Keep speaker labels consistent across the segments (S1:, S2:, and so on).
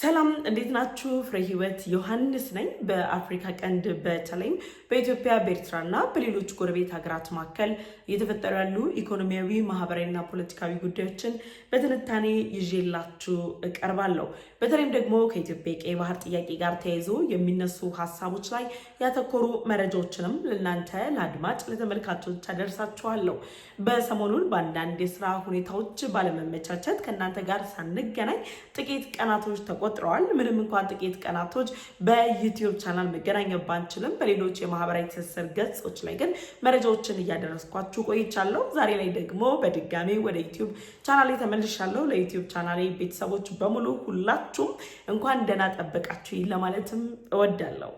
S1: ሰላም እንዴት ናችሁ? ፍሬ ህይወት ዮሐንስ ነኝ። በአፍሪካ ቀንድ በተለይም በኢትዮጵያ በኤርትራና በሌሎች ጎረቤት ሀገራት መካከል እየተፈጠሩ ያሉ ኢኮኖሚያዊ፣ ማህበራዊና ፖለቲካዊ ጉዳዮችን በትንታኔ ይዤላችሁ እቀርባለሁ። በተለይም ደግሞ ከኢትዮጵያ የቀይ ባህር ጥያቄ ጋር ተያይዞ የሚነሱ ሀሳቦች ላይ ያተኮሩ መረጃዎችንም ለእናንተ ለአድማጭ ለተመልካቾች አደርሳችኋለሁ። በሰሞኑን በአንዳንድ የስራ ሁኔታዎች ባለመመቻቸት ከእናንተ ጋር ሳንገናኝ ጥቂት ቀናቶች ተቆጥረዋል። ምንም እንኳን ጥቂት ቀናቶች በዩቲዩብ ቻናል መገናኘት ባንችልም በሌሎች የማህበራዊ ትስስር ገጾች ላይ ግን መረጃዎችን እያደረስኳችሁ ቆይቻለሁ። ዛሬ ላይ ደግሞ በድጋሚ ወደ ዩቲዩብ ቻናሌ ተመልሻለሁ። ለዩቲዩብ ቻናሌ ቤተሰቦች በሙሉ ሁላችሁም እንኳን ደህና ጠበቃችሁ ለማለትም እወዳለሁ።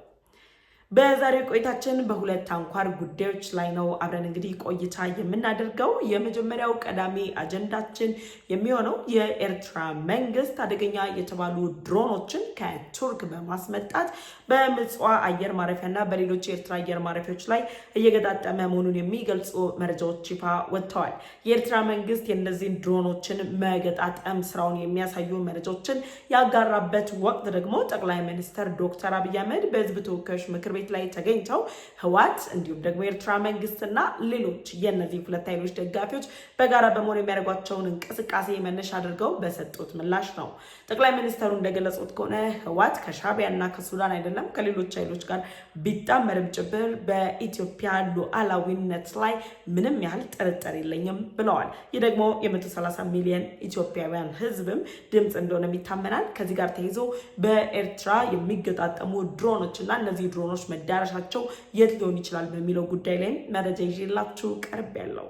S1: በዛሬው ቆይታችን በሁለት አንኳር ጉዳዮች ላይ ነው አብረን እንግዲህ ቆይታ የምናደርገው። የመጀመሪያው ቀዳሚ አጀንዳችን የሚሆነው የኤርትራ መንግስት አደገኛ የተባሉ ድሮኖችን ከቱርክ በማስመጣት በምጽዋ አየር ማረፊያና በሌሎች የኤርትራ አየር ማረፊያዎች ላይ እየገጣጠመ መሆኑን የሚገልጹ መረጃዎች ይፋ ወጥተዋል። የኤርትራ መንግስት የእነዚህን ድሮኖችን መገጣጠም ስራውን የሚያሳዩ መረጃዎችን ያጋራበት ወቅት ደግሞ ጠቅላይ ሚኒስትር ዶክተር አብይ አህመድ በህዝብ ተወካዮች ምክር ቤት ላይ ተገኝተው ህወሓት እንዲሁም ደግሞ የኤርትራ መንግስትና ሌሎች የነዚህ ሁለት ኃይሎች ደጋፊዎች በጋራ በመሆን የሚያደርጓቸውን እንቅስቃሴ መነሻ አድርገው በሰጡት ምላሽ ነው። ጠቅላይ ሚኒስትሩ እንደገለጹት ከሆነ ህወሓት ከሻዕቢያና ከሱዳን አይደለም ከሌሎች ኃይሎች ጋር ቢጣመርም ጭምር በኢትዮጵያ ሉዓላዊነት ላይ ምንም ያህል ጥርጥር የለኝም ብለዋል። ይህ ደግሞ የ130 ሚሊዮን ኢትዮጵያውያን ህዝብም ድምፅ እንደሆነ ይታመናል። ከዚህ ጋር ተይዞ በኤርትራ የሚገጣጠሙ ድሮኖች እና እነዚህ ድሮኖች መዳረሻቸው የት ሊሆን ይችላል በሚለው ጉዳይ ላይ መረጃ ይዤላችሁ ቀርቤያለሁ።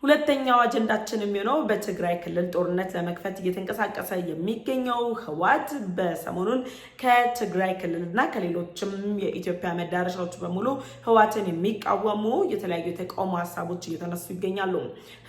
S1: ሁለተኛው አጀንዳችን የሚሆነው በትግራይ ክልል ጦርነት ለመክፈት እየተንቀሳቀሰ የሚገኘው ህወሓት በሰሞኑን ከትግራይ ክልልና ከሌሎችም የኢትዮጵያ መዳረሻዎች በሙሉ ህወሓትን የሚቃወሙ የተለያዩ የተቃውሞ ሀሳቦች እየተነሱ ይገኛሉ።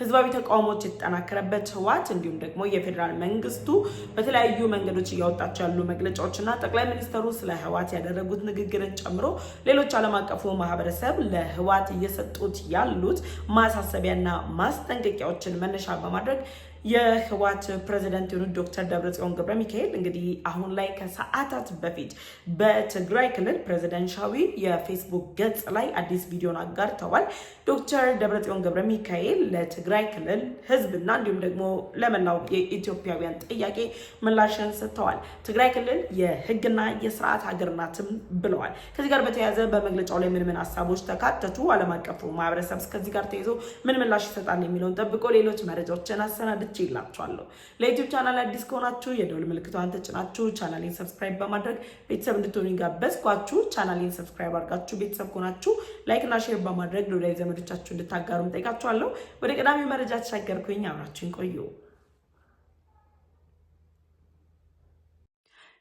S1: ህዝባዊ ተቃውሞች የተጠናከረበት ህወሓት እንዲሁም ደግሞ የፌዴራል መንግስቱ በተለያዩ መንገዶች እያወጣቸው ያሉ መግለጫዎችና ጠቅላይ ሚኒስትሩ ስለ ህወሓት ያደረጉት ንግግርን ጨምሮ ሌሎች ዓለም አቀፉ ማህበረሰብ ለህወሓት እየሰጡት ያሉት ማሳሰቢያና ማስጠንቀቂያዎችን መነሻ በማድረግ የህወሓት ፕሬዝዳንት የሆኑት ዶክተር ደብረጽዮን ገብረ ሚካኤል እንግዲህ አሁን ላይ ከሰዓታት በፊት በትግራይ ክልል ፕሬዝዳንሻዊ የፌስቡክ ገጽ ላይ አዲስ ቪዲዮን አጋርተዋል። ዶክተር ደብረጽዮን ገብረ ሚካኤል ለትግራይ ክልል ህዝብና እንዲሁም ደግሞ ለመላው የኢትዮጵያውያን ጥያቄ ምላሽን ሰጥተዋል። ትግራይ ክልል የህግና የስርዓት ሀገር ናትም ብለዋል። ከዚህ ጋር በተያያዘ በመግለጫው ላይ ምን ሀሳቦች ተካተቱ፣ ዓለም አቀፉ ማህበረሰብ ከዚህ ጋር ተይዞ ምን ምላሽ ይሰጣል የሚለውን ጠብቆ ሌሎች መረጃዎችን አሰናድ ይላችኋለሁ። ለዩቲዩብ ቻናል አዲስ ከሆናችሁ የደወል ምልክቷን ተጭናችሁ ቻናሌን ሰብስክራይብ በማድረግ ቤተሰብ እንድትሆኑ ጋበዝኳችሁ። ቻናሌን ሰብስክራይብ አድርጋችሁ ቤተሰብ ከሆናችሁ ላይክ እና ሼር በማድረግ ለወዳጅ ዘመዶቻችሁ እንድታጋሩም ጠይቃችኋለሁ። ወደ ቀዳሚ መረጃ ተሻገርኩኝ። አብራችሁን ቆዩ።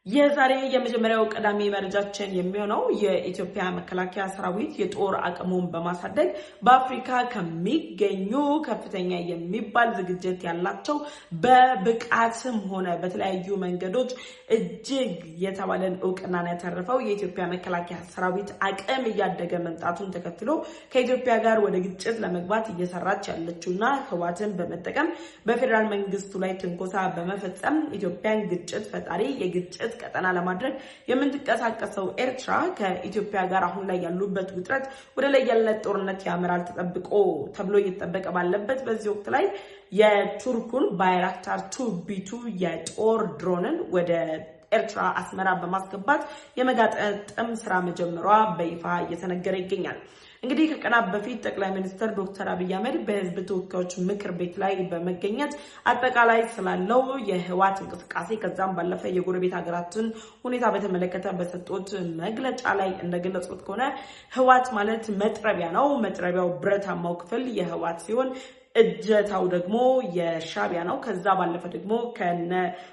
S1: የዛሬ የመጀመሪያው ቀዳሚ መረጃችን የሚሆነው የኢትዮጵያ መከላከያ ሰራዊት የጦር አቅሙን በማሳደግ በአፍሪካ ከሚገኙ ከፍተኛ የሚባል ዝግጅት ያላቸው በብቃትም ሆነ በተለያዩ መንገዶች እጅግ የተባለን እውቅናን ያተረፈው የኢትዮጵያ መከላከያ ሰራዊት አቅም እያደገ መምጣቱን ተከትሎ ከኢትዮጵያ ጋር ወደ ግጭት ለመግባት እየሰራች ያለችውና ህወሓትን በመጠቀም በፌዴራል መንግስቱ ላይ ትንኮሳ በመፈጸም ኢትዮጵያን ግጭት ፈጣሪ የግጭት ቀጠና ለማድረግ የምትንቀሳቀሰው ኤርትራ ከኢትዮጵያ ጋር አሁን ላይ ያሉበት ውጥረት ወደ ለየለት ጦርነት ያመራል ተብሎ እየተጠበቀ ባለበት በዚህ ወቅት ላይ የቱርኩን ባይራክታር 2B2 የጦር ድሮንን ወደ ኤርትራ አስመራ በማስገባት የመጋጠም ስራ መጀመሯ በይፋ እየተነገረ ይገኛል። እንግዲህ ከቀናት በፊት ጠቅላይ ሚኒስትር ዶክተር አብይ አህመድ በህዝብ ተወካዮች ምክር ቤት ላይ በመገኘት አጠቃላይ ስላለው የህወሓት እንቅስቃሴ ከዛም ባለፈ የጎረቤት ሀገራትን ሁኔታ በተመለከተ በሰጡት መግለጫ ላይ እንደገለጹት ከሆነ ህወሓት ማለት መጥረቢያ ነው። መጥረቢያው ብረታማው ክፍል የህወሓት ሲሆን እጀታው ደግሞ የሻዕቢያ ነው። ከዛ ባለፈ ደግሞ ከነ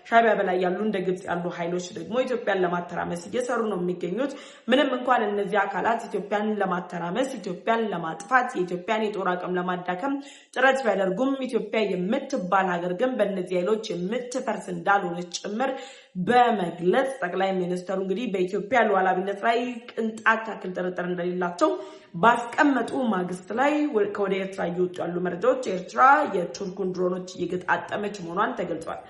S1: ሻዕቢያ በላይ ያሉ እንደ ግብጽ ያሉ ኃይሎች ደግሞ ኢትዮጵያን ለማተራመስ እየሰሩ ነው የሚገኙት። ምንም እንኳን እነዚህ አካላት ኢትዮጵያን ለማተራመስ፣ ኢትዮጵያን ለማጥፋት፣ የኢትዮጵያን የጦር አቅም ለማዳከም ጥረት ቢያደርጉም ኢትዮጵያ የምትባል ሀገር ግን በእነዚህ ኃይሎች የምትፈርስ እንዳልሆነች ጭምር በመግለጽ ጠቅላይ ሚኒስትሩ እንግዲህ በኢትዮጵያ ሉዓላዊነት ላይ ቅንጣት ታክል ጥርጥር እንደሌላቸው ባስቀመጡ ማግስት ላይ ከወደ ኤርትራ እየወጡ ያሉ መረጃዎች ኤርትራ የቱርኩን ድሮኖች እየገጣጠመች መሆኗን ተገልጿል።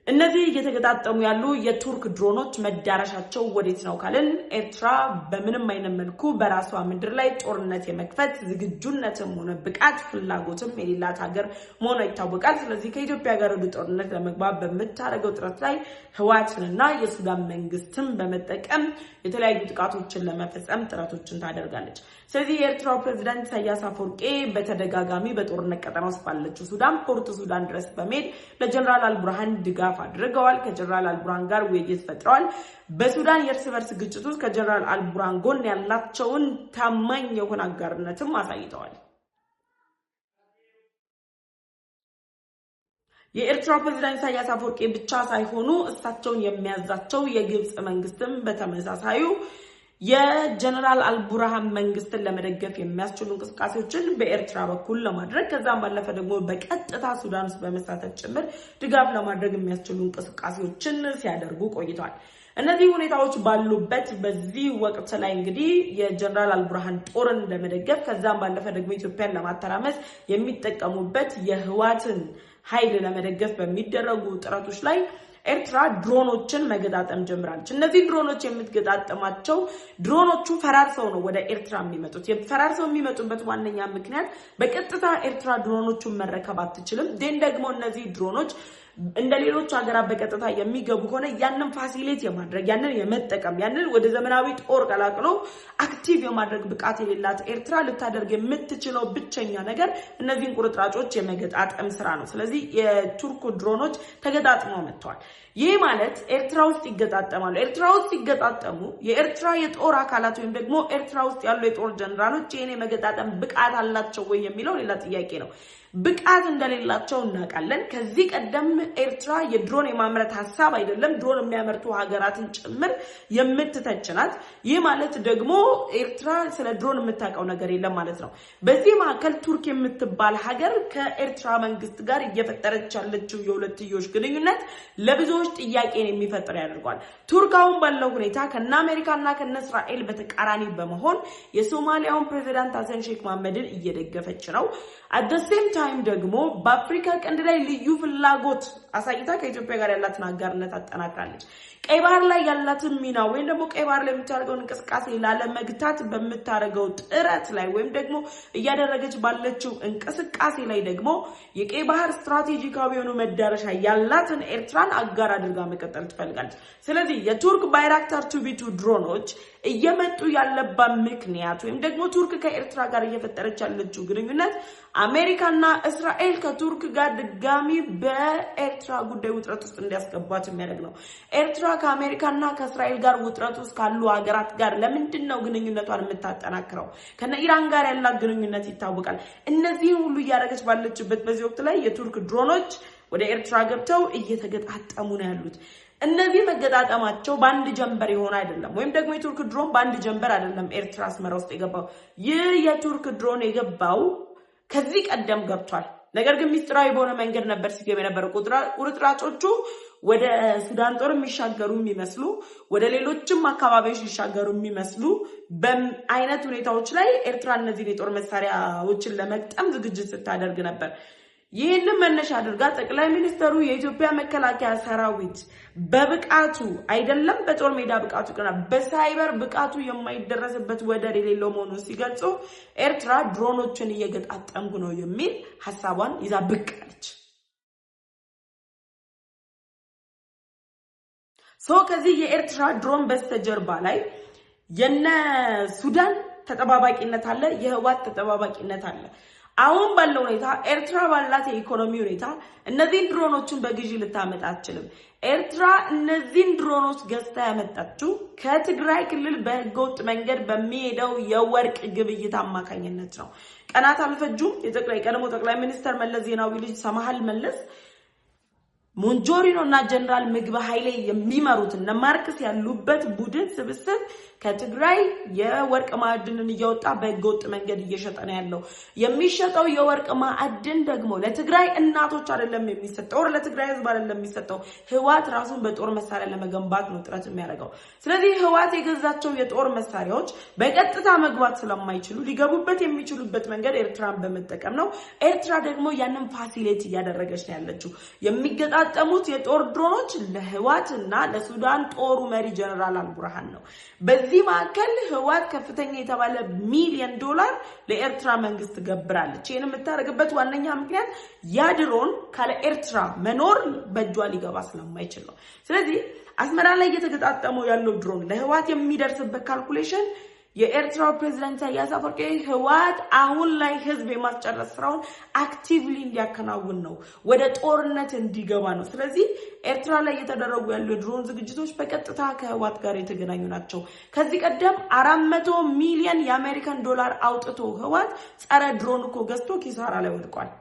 S1: እነዚህ እየተገጣጠሙ ያሉ የቱርክ ድሮኖች መዳረሻቸው ወዴት ነው ካልን ኤርትራ በምንም አይነት መልኩ በራሷ ምድር ላይ ጦርነት የመክፈት ዝግጁነትም ሆነ ብቃት ፍላጎትም የሌላት ሀገር መሆኗ ይታወቃል። ስለዚህ ከኢትዮጵያ ጋር ወደ ጦርነት ለመግባት በምታደርገው ጥረት ላይ ህወሓትንና የሱዳን መንግስትን በመጠቀም የተለያዩ ጥቃቶችን ለመፈጸም ጥረቶችን ታደርጋለች። ስለዚህ የኤርትራው ፕሬዝዳንት ኢሳያስ አፈወርቂ በተደጋጋሚ በጦርነት ቀጠና ውስጥ ባለችው ሱዳን ፖርት ሱዳን ድረስ በመሄድ ለጀነራል አልቡርሃን ድጋፍ አድርገዋል። ከጀነራል አልቡርሃን ጋር ውይይት ፈጥረዋል። በሱዳን የእርስ በርስ ግጭት ውስጥ ከጀነራል አልቡርሃን ጎን ያላቸውን ታማኝ የሆነ አጋርነትም አሳይተዋል። የኤርትራው ፕሬዝዳንት ኢሳያስ አፈወርቂ ብቻ ሳይሆኑ እሳቸውን የሚያዛቸው የግብጽ መንግስትም በተመሳሳዩ የጀነራል አልቡርሃን መንግስትን ለመደገፍ የሚያስችሉ እንቅስቃሴዎችን በኤርትራ በኩል ለማድረግ ከዛም ባለፈ ደግሞ በቀጥታ ሱዳን ውስጥ በመሳተፍ ጭምር ድጋፍ ለማድረግ የሚያስችሉ እንቅስቃሴዎችን ሲያደርጉ ቆይተዋል። እነዚህ ሁኔታዎች ባሉበት በዚህ ወቅት ላይ እንግዲህ የጀነራል አልቡርሃን ጦርን ለመደገፍ ከዛም ባለፈ ደግሞ ኢትዮጵያን ለማተራመስ የሚጠቀሙበት የህወሓትን ኃይል ለመደገፍ በሚደረጉ ጥረቶች ላይ ኤርትራ ድሮኖችን መገጣጠም ጀምራለች። እነዚህ ድሮኖች የምትገጣጠማቸው ድሮኖቹ ፈራርሰው ነው ወደ ኤርትራ የሚመጡት። ፈራርሰው የሚመጡበት ዋነኛ ምክንያት በቀጥታ ኤርትራ ድሮኖቹን መረከብ አትችልም። ደግሞ እነዚህ ድሮኖች እንደሌሎች ሀገራት በቀጥታ የሚገቡ ሆነ ያንን ፋሲሊቲ የማድረግ ያንን የመጠቀም ያንን ወደ ዘመናዊ ጦር ቀላቅሎ አክቲቭ የማድረግ ብቃት የሌላት ኤርትራ ልታደርግ የምትችለው ብቸኛ ነገር እነዚህን ቁርጥራጮች የመገጣጠም ስራ ነው። ስለዚህ የቱርክ ድሮኖች ተገጣጥመው መጥተዋል። ይህ ማለት ኤርትራ ውስጥ ይገጣጠማሉ። ኤርትራ ውስጥ ይገጣጠሙ የኤርትራ የጦር አካላት ወይም ደግሞ ኤርትራ ውስጥ ያሉ የጦር ጀነራሎች ይሄን የመገጣጠም ብቃት አላቸው ወይ የሚለው ሌላ ጥያቄ ነው። ብቃት እንደሌላቸው እናውቃለን። ከዚህ ቀደም ኤርትራ የድሮን የማምረት ሐሳብ አይደለም ድሮን የሚያመርቱ ሀገራትን ጭምር የምትተችናት። ይህ ማለት ደግሞ ኤርትራ ስለ ድሮን የምታውቀው ነገር የለም ማለት ነው። በዚህ መካከል ቱርክ የምትባል ሀገር ከኤርትራ መንግስት ጋር እየፈጠረች ያለችው የሁለትዮሽ ግንኙነት ለብዙዎች ጥያቄን የሚፈጥር ያደርጋል። ቱርክ አሁን ባለው ሁኔታ ከነ አሜሪካና ከነ እስራኤል በተቃራኒ በመሆን የሶማሊያውን ፕሬዝዳንት ሐሰን ሼክ መሐመድን እየደገፈች ነው። at the same time ደግሞ በአፍሪካ ቀንድ ላይ ልዩ ፍላጎት አሳይታ ከኢትዮጵያ ጋር ያላትን አጋርነት አጠናክራለች። ቀይ ባህር ላይ ያላትን ሚና ወይም ደግሞ ቀይ ባህር ላይ የምታደርገው እንቅስቃሴ ላለመግታት በምታደርገው ጥረት ላይ ወይም ደግሞ እያደረገች ባለችው እንቅስቃሴ ላይ ደግሞ የቀይ ባህር ስትራቴጂካዊ የሆኑ መዳረሻ ያላትን ኤርትራን አጋር አድርጋ መቀጠል ትፈልጋለች። ስለዚህ የቱርክ ባይራክታር 2B2 ድሮኖች እየመጡ ያለባት ምክንያት ወይም ደግሞ ቱርክ ከኤርትራ ጋር እየፈጠረች ያለችው ግንኙነት አሜሪካና እስራኤል ከቱርክ ጋር ድጋሚ በኤርትራ ጉዳይ ውጥረት ውስጥ እንዲያስገባት የሚያደርግ ነው። ኤርትራ ከአሜሪካና ከእስራኤል ጋር ውጥረት ውስጥ ካሉ ሀገራት ጋር ለምንድን ነው ግንኙነቷን የምታጠናክረው? ከነ ኢራን ጋር ያላት ግንኙነት ይታወቃል። እነዚህን ሁሉ እያደረገች ባለችበት በዚህ ወቅት ላይ የቱርክ ድሮኖች ወደ ኤርትራ ገብተው እየተገጣጠሙ ነው ያሉት። እነዚህ መገጣጠማቸው በአንድ ጀንበር የሆነ አይደለም፣ ወይም ደግሞ የቱርክ ድሮን በአንድ ጀንበር አይደለም ኤርትራ አስመራ ውስጥ የገባው። ይህ የቱርክ ድሮን የገባው ከዚህ ቀደም ገብቷል። ነገር ግን ሚስጥራዊ በሆነ መንገድ ነበር ሲገባ የነበረው። ቁርጥራጮቹ ወደ ሱዳን ጦር የሚሻገሩ የሚመስሉ ወደ ሌሎችም አካባቢዎች ሊሻገሩ የሚመስሉ በአይነት ሁኔታዎች ላይ ኤርትራ እነዚህን የጦር መሳሪያዎችን ለመቅጠም ዝግጅት ስታደርግ ነበር። ይህንን መነሻ አድርጋ ጠቅላይ ሚኒስትሩ የኢትዮጵያ መከላከያ ሰራዊት በብቃቱ አይደለም በጦር ሜዳ ብቃቱ ቀና በሳይበር ብቃቱ የማይደረስበት ወደር የሌለው መሆኑን ሲገልጹ ኤርትራ ድሮኖችን እየገጣጠምኩ ነው የሚል ሐሳቧን ይዛ ብቅ አለች። ከዚህ የኤርትራ ድሮን በስተጀርባ ላይ የነ ሱዳን ተጠባባቂነት አለ፣ የህወሓት ተጠባባቂነት አለ። አሁን ባለው ሁኔታ ኤርትራ ባላት የኢኮኖሚ ሁኔታ እነዚህን ድሮኖችን በግዢ ልታመጣ አትችልም። ኤርትራ እነዚህን ድሮኖች ገዝታ ያመጣችው ከትግራይ ክልል በህገወጥ መንገድ በሚሄደው የወርቅ ግብይት አማካኝነት ነው። ቀናት አልፈጁም። የቀድሞ ጠቅላይ ሚኒስትር መለስ ዜናዊ ልጅ ሰማሃል መለስ ሞንጆሪኖ እና ጀነራል ምግበ ኃይሌ የሚመሩት እነ ማርክስ ያሉበት ቡድን ስብስብ ከትግራይ የወርቅ ማዕድንን እያወጣ በህገወጥ መንገድ እየሸጠ ነው ያለው። የሚሸጠው የወርቅ ማዕድን ደግሞ ለትግራይ እናቶች አይደለም የሚሰጠው፣ ለትግራይ ህዝብ አይደለም የሚሰጠው። ህወሓት ራሱን በጦር መሳሪያ ለመገንባት ነው ጥረት የሚያደርገው። ስለዚህ ህወሓት የገዛቸው የጦር መሳሪያዎች በቀጥታ መግባት ስለማይችሉ ሊገቡበት የሚችሉበት መንገድ ኤርትራን በመጠቀም ነው። ኤርትራ ደግሞ ያንን ፋሲሊቲ እያደረገች ነው ያለችው። የሚገጣ የተገጣጠሙት የጦር ድሮኖች ለህዋትና ለሱዳን ጦሩ መሪ ጀነራል አልቡርሃን ነው። በዚህ ማዕከል ህዋት ከፍተኛ የተባለ $1 ሚሊዮን ለኤርትራ መንግስት ገብራለች። ይሄን የምታደርግበት ዋነኛ ምክንያት ያ ድሮን ካለ ኤርትራ መኖር በእጇ ሊገባ ስለማይችል ነው። ስለዚህ አስመራ ላይ እየተገጣጠመው ያለው ድሮን ለህዋት የሚደርስበት ካልኩሌሽን የኤርትራው ፕሬዝዳንት ኢሳያስ አፈወርቂ ህዋት አሁን ላይ ህዝብ የማስጨረስ ስራውን አክቲቭሊ እንዲያከናውን ነው፣ ወደ ጦርነት እንዲገባ ነው። ስለዚህ ኤርትራ ላይ እየተደረጉ ያሉ ድሮን ዝግጅቶች በቀጥታ ከህዋት ጋር የተገናኙ ናቸው። ከዚህ ቀደም 400 ሚሊዮን የአሜሪካን ዶላር አውጥቶ ህዋት ጸረ ድሮን እኮ ገዝቶ ኪሳራ ላይ ወድቋል።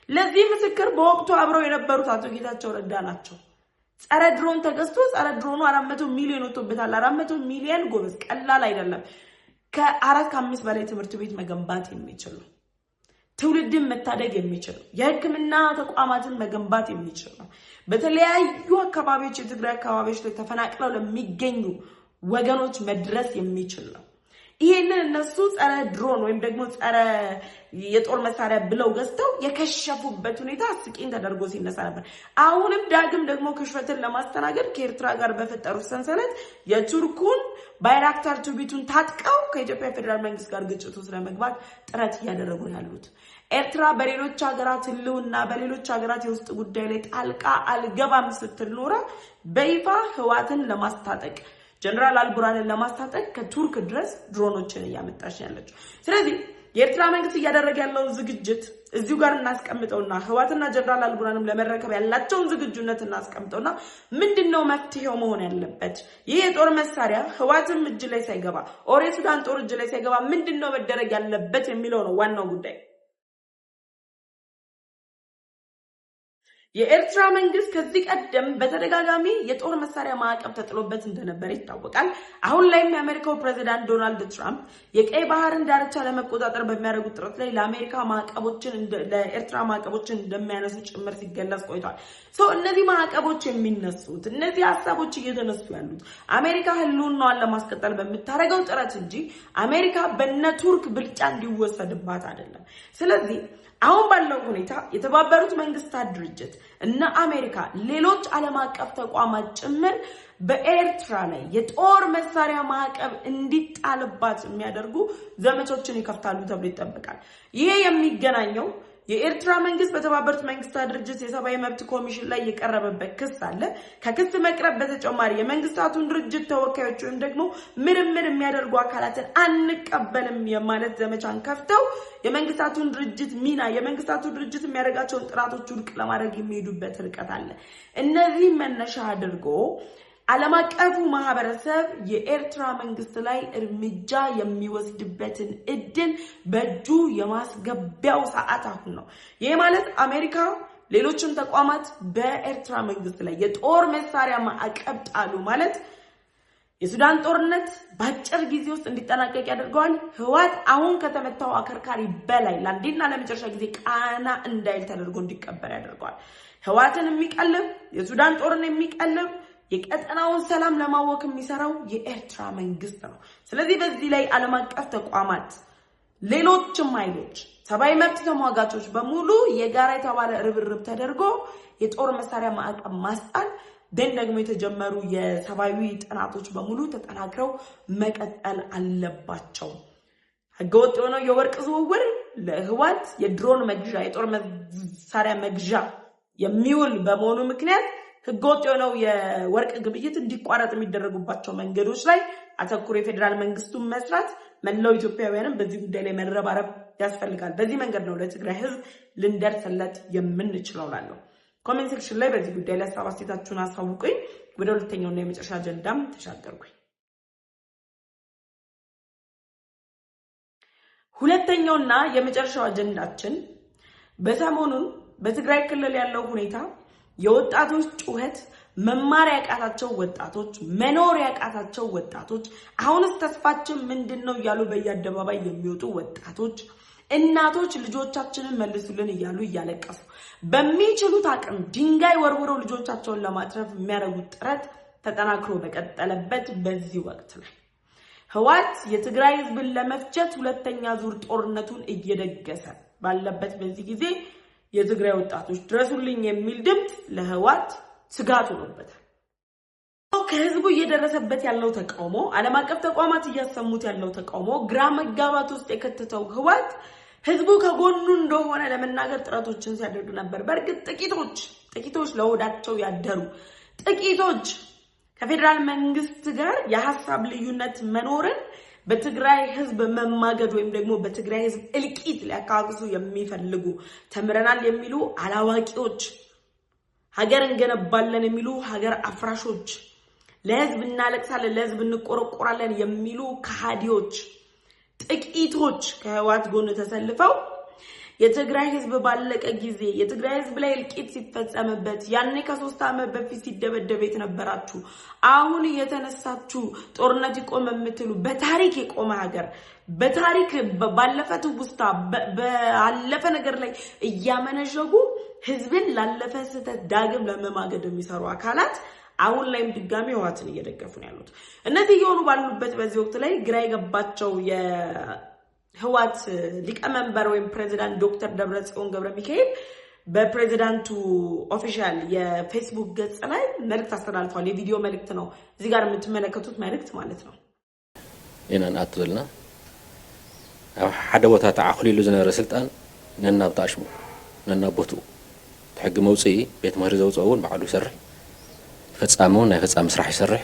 S1: ለዚህ ምስክር በወቅቱ አብረው የነበሩት አቶ ጌታቸው ረዳ ናቸው። ጸረ ድሮን ተገዝቶ ጸረ ድሮኑ 400 ሚሊዮን ወጥቶበታል። 400 ሚሊዮን ጎበዝ ቀላል አይደለም። ከ4-5 በላይ ትምህርት ቤት መገንባት የሚችል ነው። ትውልድን መታደግ የሚችል ነው። የህክምና ተቋማትን መገንባት የሚችል ነው። በተለያዩ አካባቢዎች የትግራይ አካባቢዎች ላይ ተፈናቅለው ለሚገኙ ወገኖች መድረስ የሚችል ነው። ይሄንን እነሱ ጸረ ድሮን ወይም ደግሞ ጸረ የጦር መሳሪያ ብለው ገዝተው የከሸፉበት ሁኔታ አስቂኝ ተደርጎ ሲነሳ ነበር። አሁንም ዳግም ደግሞ ክሽፈትን ለማስተናገድ ከኤርትራ ጋር በፈጠሩት ሰንሰለት የቱርኩን ባይራክታር ቱቢቱን ታጥቀው ከኢትዮጵያ ፌደራል መንግስት ጋር ግጭቱ ስለመግባት ጥረት እያደረጉ ያሉት ኤርትራ በሌሎች ሀገራት ህልውና በሌሎች ሀገራት የውስጥ ጉዳይ ላይ ጣልቃ አልገባም ስትል ኖራ በይፋ ህዋትን ለማስታጠቅ ጀነራል አልቡርሃንን ለማስታጠቅ ከቱርክ ድረስ ድሮኖችን እያመጣች ያለችው። ስለዚህ የኤርትራ መንግስት እያደረገ ያለው ዝግጅት እዚሁ ጋር እናስቀምጠውና ህዋትና ጀነራል አልቡርሃንም ለመረከብ ያላቸውን ዝግጁነት እናስቀምጠውና ምንድነው መፍትሄው መሆን ያለበት? ይሄ የጦር መሳሪያ ህዋትም እጅ ላይ ሳይገባ ኦሬ ሱዳን ጦር እጅ ላይ ሳይገባ ምንድነው መደረግ ያለበት የሚለው ነው ዋናው ጉዳይ። የኤርትራ መንግስት ከዚህ ቀደም በተደጋጋሚ የጦር መሳሪያ ማዕቀብ ተጥሎበት እንደነበር ይታወቃል። አሁን ላይም የአሜሪካው ፕሬዝዳንት ዶናልድ ትራምፕ የቀይ ባህርን ዳርቻ ለመቆጣጠር በሚያደርጉት ጥረት ላይ ለኤርትራ ማዕቀቦችን እንደሚያነሱ ጭምር ሲገለጽ ቆይቷል። እነዚህ ማዕቀቦች የሚነሱት እነዚህ ሀሳቦች እየተነሱ ያሉት አሜሪካ ህልውናዋን ለማስቀጠል በምታደርገው ጥረት እንጂ አሜሪካ በነ ቱርክ ብልጫ እንዲወሰድባት አይደለም። ስለዚህ አሁን ባለው ሁኔታ የተባበሩት መንግስታት ድርጅት እና አሜሪካ ሌሎች ዓለም አቀፍ ተቋማት ጭምር በኤርትራ ላይ የጦር መሳሪያ ማዕቀብ እንዲጣልባት የሚያደርጉ ዘመቻዎችን ይከፍታሉ ተብሎ ይጠበቃል። ይሄ የሚገናኘው የኤርትራ መንግስት በተባበሩት መንግስታት ድርጅት የሰብአዊ መብት ኮሚሽን ላይ የቀረበበት ክስ አለ። ከክስ መቅረብ በተጨማሪ የመንግስታቱን ድርጅት ተወካዮች ወይም ደግሞ ምርምር የሚያደርጉ አካላትን አንቀበልም የማለት ዘመቻን ከፍተው የመንግስታቱን ድርጅት ሚና የመንግስታቱ ድርጅት የሚያደርጋቸውን ጥራቶች ውድቅ ለማድረግ የሚሄዱበት ርቀት አለ። እነዚህ መነሻ አድርጎ ዓለም አቀፉ ማህበረሰብ የኤርትራ መንግስት ላይ እርምጃ የሚወስድበትን እድል በእጁ የማስገቢያው ሰዓት አሁን ነው። ይሄ ማለት አሜሪካ ሌሎችም ተቋማት በኤርትራ መንግስት ላይ የጦር መሳሪያ ማዕቀብ ጣሉ ማለት የሱዳን ጦርነት በአጭር ጊዜ ውስጥ እንዲጠናቀቅ ያደርገዋል። ህዋት አሁን ከተመታው አከርካሪ በላይ ለአንዴና ለመጨረሻ ጊዜ ቃና እንዳይል ተደርጎ እንዲቀበር ያደርገዋል። ህዋትን የሚቀልብ የሱዳን ጦርን የሚቀልብ የቀጠናውን ሰላም ለማወክ የሚሰራው የኤርትራ መንግስት ነው። ስለዚህ በዚህ ላይ ዓለም አቀፍ ተቋማት ሌሎችም ኃይሎች ሰብአዊ መብት ተሟጋቾች በሙሉ የጋራ የተባለ ርብርብ ተደርጎ የጦር መሳሪያ ማዕቀብ ማስጣል ደግሞ የተጀመሩ የሰብአዊ ጥናቶች በሙሉ ተጠናክረው መቀጠል አለባቸው። ህገወጥ የሆነው የወርቅ ዝውውር ለህዋት የድሮን መግዣ የጦር መሳሪያ መግዣ የሚውል በመሆኑ ምክንያት ህገወጥ የሆነው የወርቅ ግብይት እንዲቋረጥ የሚደረጉባቸው መንገዶች ላይ አተኩሮ የፌደራል መንግስቱን መስራት መላው ኢትዮጵያውያንም በዚህ ጉዳይ ላይ መረባረብ ያስፈልጋል። በዚህ መንገድ ነው ለትግራይ ህዝብ ልንደርስለት የምንችለው ላለው ኮሜንት ሴክሽን ላይ በዚህ ጉዳይ ላይ ሀሳብ አስተያየታችሁን አሳውቁኝ። ወደ ሁለተኛውና የመጨረሻ አጀንዳም ተሻገርኩኝ። ሁለተኛውና የመጨረሻው አጀንዳችን በሰሞኑን በትግራይ ክልል ያለው ሁኔታ የወጣቶች ጩኸት መማር ያቃታቸው ወጣቶች መኖር ያቃታቸው ወጣቶች አሁንስ ተስፋችን ምንድነው እያሉ በየአደባባይ የሚወጡ ወጣቶች እናቶች ልጆቻችንን መልሱልን እያሉ እያለቀሱ በሚችሉት አቅም ድንጋይ ወርውረው ልጆቻቸውን ለማትረፍ የሚያደርጉት ጥረት ተጠናክሮ በቀጠለበት በዚህ ወቅት ላይ ህዋት የትግራይ ህዝብን ለመፍጀት ሁለተኛ ዙር ጦርነቱን እየደገሰ ባለበት በዚህ ጊዜ የትግራይ ወጣቶች ድረሱልኝ የሚል ድምጽ ለህዋት ስጋት ሆኖበታል። ከህዝቡ እየደረሰበት ያለው ተቃውሞ ዓለም አቀፍ ተቋማት እያሰሙት ያለው ተቃውሞ ግራ መጋባት ውስጥ የከተተው ህዋት ህዝቡ ከጎኑ እንደሆነ ለመናገር ጥረቶችን ሲያደርግ ነበር። በእርግጥ ጥቂቶች ለሆዳቸው ያደሩ ጥቂቶች ከፌደራል መንግስት ጋር የሐሳብ ልዩነት መኖርን በትግራይ ህዝብ መማገድ ወይም ደግሞ በትግራይ ህዝብ እልቂት ሊያካክሱ የሚፈልጉ ተምረናል የሚሉ አላዋቂዎች፣ ሀገር እንገነባለን የሚሉ ሀገር አፍራሾች፣ ለህዝብ እናለቅሳለን ለህዝብ እንቆረቆራለን የሚሉ ከሃዲዎች ጥቂቶች ከህዋት ጎን ተሰልፈው የትግራይ ህዝብ ባለቀ ጊዜ የትግራይ ህዝብ ላይ እልቂት ሲፈጸምበት ያኔ ከ3 ዓመት በፊት ሲደበደብ የተነበራችሁ አሁን የተነሳችሁ ጦርነት ይቆም የምትሉ በታሪክ የቆመ ሀገር በታሪክ ባለፈ ትውስታ ባለፈ ነገር ላይ እያመነዠጉ ህዝብን ላለፈ ስህተት ዳግም ለመማገድ የሚሰሩ አካላት አሁን ላይም ድጋሚ ህዋትን እየደገፉ ነው ያሉት። እነዚህ የሆኑ ባሉበት በዚህ ወቅት ላይ ግራ የገባቸው የህዋት ሊቀመንበር ወይም ፕሬዚዳንት ዶክተር ደብረጽዮን ገብረሚካኤል በፕሬዚዳንቱ ኦፊሻል የፌስቡክ ገጽ ላይ መልእክት አስተላልፈዋል። የቪዲዮ መልእክት ነው እዚህ ጋር የምትመለከቱት መልእክት ማለት ነው።
S2: ኢናን አጥልና ሓደ ቦታ ተዓኽሊሉ ዝነበረ ስልጣን ነናብጣሽሙ ነናቦቱ ተሕጊ መውፅኢ ቤት ምክሪ ዘውፅውን ባዕሉ ይሰርሕ ፈጻመውን ናይ ፈጻም ስራሕ ይሰርሕ።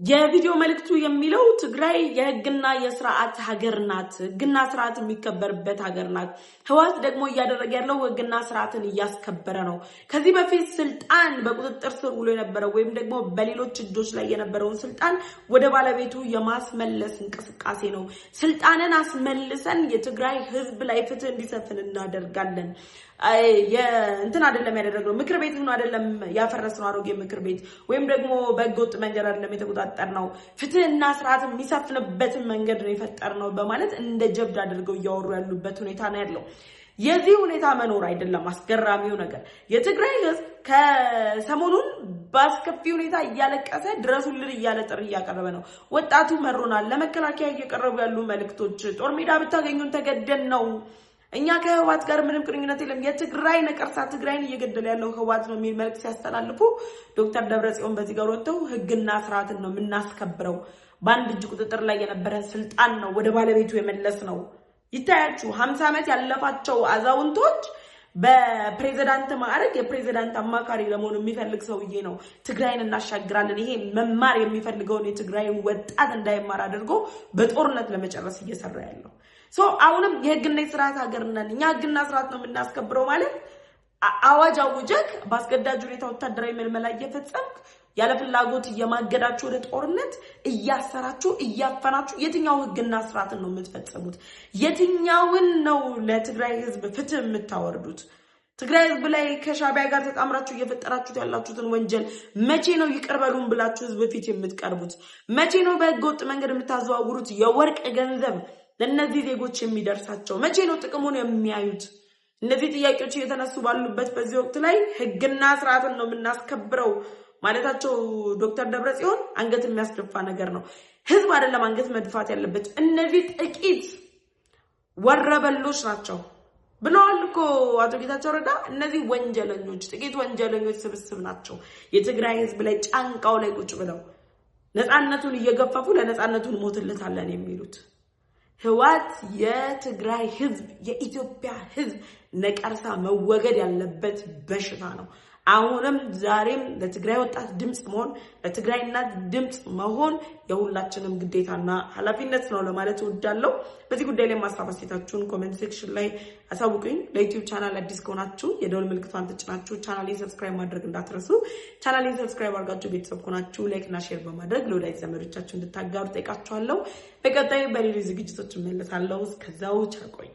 S1: የቪዲዮ መልእክቱ የሚለው ትግራይ የህግና የስርዓት ሀገር ናት፣ ህግና ስርዓት የሚከበርበት ሀገር ናት። ህዋት ደግሞ እያደረገ ያለው ህግና ስርዓትን እያስከበረ ነው። ከዚህ በፊት ስልጣን በቁጥጥር ስር ውሎ የነበረው ወይም ደግሞ በሌሎች እጆች ላይ የነበረውን ስልጣን ወደ ባለቤቱ የማስመለስ እንቅስቃሴ ነው። ስልጣንን አስመልሰን የትግራይ ህዝብ ላይ ፍትህ እንዲሰፍን እናደርጋለን። እንትን አይደለም ያደረገው ምክር ቤት ነው አይደለም ያፈረስነው አሮጌ ምክር ቤት ወይም ደግሞ በህገወጥ መንገድ አይደለም የተቆጣጠርነው ፍትህና ስርዓት የሚሰፍንበትን መንገድ ነው የፈጠርነው በማለት እንደ ጀብድ አድርገው እያወሩ ያሉበት ሁኔታ ነው ያለው። የዚህ ሁኔታ መኖር አይደለም አስገራሚው ነገር። የትግራይ ህዝብ ከሰሞኑን በአስከፊ ሁኔታ እያለቀሰ ድረሱልን እያለ ጥሪ እያቀረበ ነው። ወጣቱ መሮናል። ለመከላከያ እየቀረቡ ያሉ መልእክቶች ጦር ሜዳ ብታገኙን ተገደን ነው፣ እኛ ከህዋት ጋር ምንም ግንኙነት የለም፣ የትግራይ ነቀርሳ ትግራይን እየገደለ ያለው ህዋት ነው የሚል መልእክት ሲያስተላልፉ ዶክተር ደብረጽዮን በዚህ ጋር ወጥተው ህግና ስርዓትን ነው የምናስከብረው፣ በአንድ እጅ ቁጥጥር ላይ የነበረ ስልጣን ነው ወደ ባለቤቱ የመለስ ነው። ይታያችሁ 50 ዓመት ያለፋቸው አዛውንቶች በፕሬዝዳንት ማዕረግ የፕሬዝዳንት አማካሪ ለመሆን የሚፈልግ ሰውዬ ነው ትግራይን እናሻግራለን ይሄ መማር የሚፈልገውን የትግራይን ወጣት እንዳይማር አድርጎ በጦርነት ለመጨረስ እየሰራ ያለው አሁንም የህግና የስርዓት ሀገር ነን እኛ ህግና ስርዓት ነው የምናስከብረው ማለት አዋጅ አውጀክ በአስገዳጅ ሁኔታ ወታደራዊ ምልመላ እየፈጸምክ ያለ ፍላጎት እየማገዳችሁ ወደ ጦርነት እያሰራችሁ እያፈናችሁ የትኛው ህግና ስርዓትን ነው የምትፈጽሙት? የትኛውን ነው ለትግራይ ህዝብ ፍትህ የምታወርዱት? ትግራይ ህዝብ ላይ ከሻዕቢያ ጋር ተጣምራችሁ እየፈጠራችሁት ያላችሁትን ወንጀል መቼ ነው ይቅርበሉን ብላችሁ ህዝብ ፊት የምትቀርቡት? መቼ ነው በህገወጥ መንገድ የምታዘዋውሩት የወርቅ ገንዘብ ለነዚህ ዜጎች የሚደርሳቸው? መቼ ነው ጥቅሙን የሚያዩት? እነዚህ ጥያቄዎች እየተነሱ ባሉበት በዚህ ወቅት ላይ ህግና ስርዓትን ነው የምናስከብረው ማለታቸው ዶክተር ደብረጽዮን አንገት የሚያስደፋ ነገር ነው። ህዝብ አይደለም አንገት መድፋት ያለበት እነዚህ ጥቂት ወረበሎች ናቸው ብለዋል እኮ አቶ ጌታቸው ረዳ። እነዚህ ወንጀለኞች ጥቂት ወንጀለኞች ስብስብ ናቸው የትግራይ ህዝብ ላይ ጫንቃው ላይ ቁጭ ብለው ነፃነቱን እየገፈፉ ለነፃነቱን ሞትልታለን የሚሉት። ህዋት የትግራይ ህዝብ የኢትዮጵያ ህዝብ ነቀርሳ መወገድ ያለበት በሽታ ነው። አሁንም ዛሬም ለትግራይ ወጣት ድምጽ መሆን ለትግራይ እናት ድምጽ መሆን የሁላችንም ግዴታና ኃላፊነት ነው ለማለት እወዳለሁ። በዚህ ጉዳይ ላይ ማሳብ አስተያየታችሁን ኮሜንት ሴክሽን ላይ አሳውቁኝ። ለዩቲዩብ ቻናል አዲስ ከሆናችሁ የደወል ምልክቷን ተጭናችሁ ቻናሌን ሰብስክራይብ ማድረግ እንዳትረሱ። ቻናሌን ሰብስክራይብ አድርጋችሁ ቤተሰብ ከሆናችሁ ላይክ እና ሼር በማድረግ ለወዳጅ ዘመዶቻችሁ እንድታጋሩ ጠይቃችኋለሁ። በቀጣይ በሌሎች ዝግጅቶች እመለሳለሁ። እስከዛው ቸር ቆዩ።